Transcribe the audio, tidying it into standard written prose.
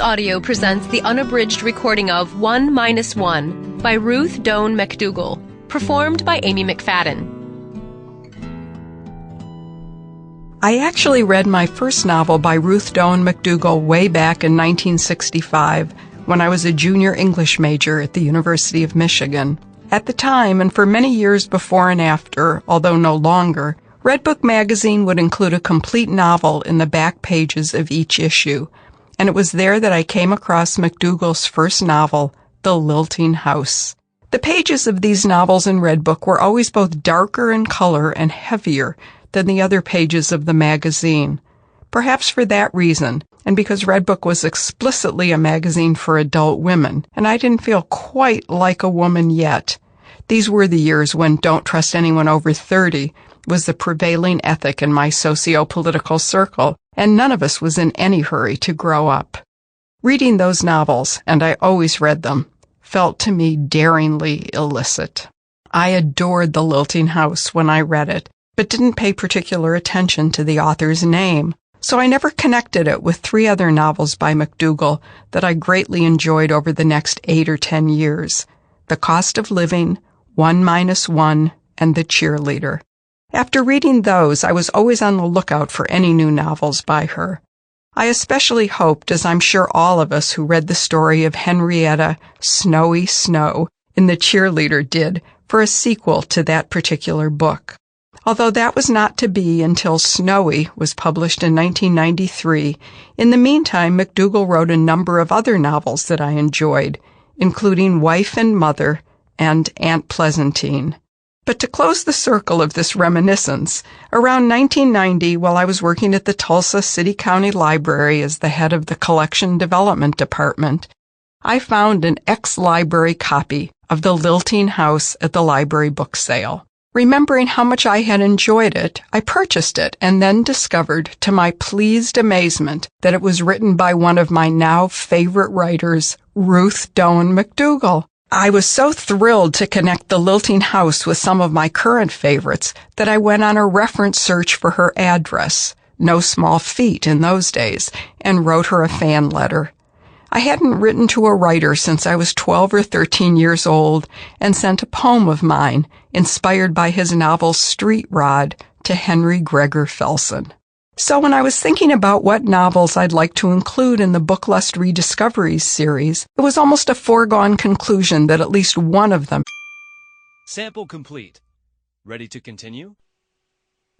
Audio presents the unabridged recording of 1-1 by Ruth Doan Macdougall, performed by Amy McFadden. I actually read my first novel by Ruth Doan Macdougall way back in 1965 when I was a junior English major at the University of Michigan. At the time, and for many years before and after, although no longer, Redbook magazine would include a complete novel in the back pages of each issue, and it was there that I came across Macdougall's first novel, The Lilting House. The pages of these novels in Redbook were always both darker in color and heavier than the other pages of the magazine. Perhaps for that reason, and because Redbook was explicitly a magazine for adult women, and I didn't feel quite like a woman yet. These were the years when don't trust anyone over 30 was the prevailing ethic in my socio-political circle, and none of us was in any hurry to grow up. Reading those novels, and I always read them, felt to me daringly illicit. I adored The Lilting House when I read it, but didn't pay particular attention to the author's name, so I never connected it with 3 other novels by Macdougall that I greatly enjoyed over the next 8 or 10 years: The Cost of Living, 1-1, and The Cheerleader. After reading those, I was always on the lookout for any new novels by her. I especially hoped, as I'm sure all of us who read the story of Henrietta Snowy Snow in The Cheerleader did, for a sequel to that particular book. Although that was not to be until Snowy was published in 1993, in the meantime, Macdougall wrote a number of other novels that I enjoyed, including Wife and Mother and Aunt Pleasantine. But to close the circle of this reminiscence, around 1990, while I was working at the Tulsa City County Library as the head of the Collection Development Department, I found an ex-library copy of The Lilting House at the library book sale. Remembering how much I had enjoyed it, I purchased it and then discovered, to my pleased amazement, that it was written by one of my now favorite writers, Ruth Doan Macdougall. I was so thrilled to connect The Lilting House with some of my current favorites that I went on a reference search for her address, no small feat in those days, and wrote her a fan letter. I hadn't written to a writer since I was 12 or 13 years old and sent a poem of mine, inspired by his novel Street Rod, to Henry Gregor Felsen. So when I was thinking about what novels I'd like to include in the Booklust Rediscoveries series, it was almost a foregone conclusion that at least one of them. Sample complete. Ready to continue?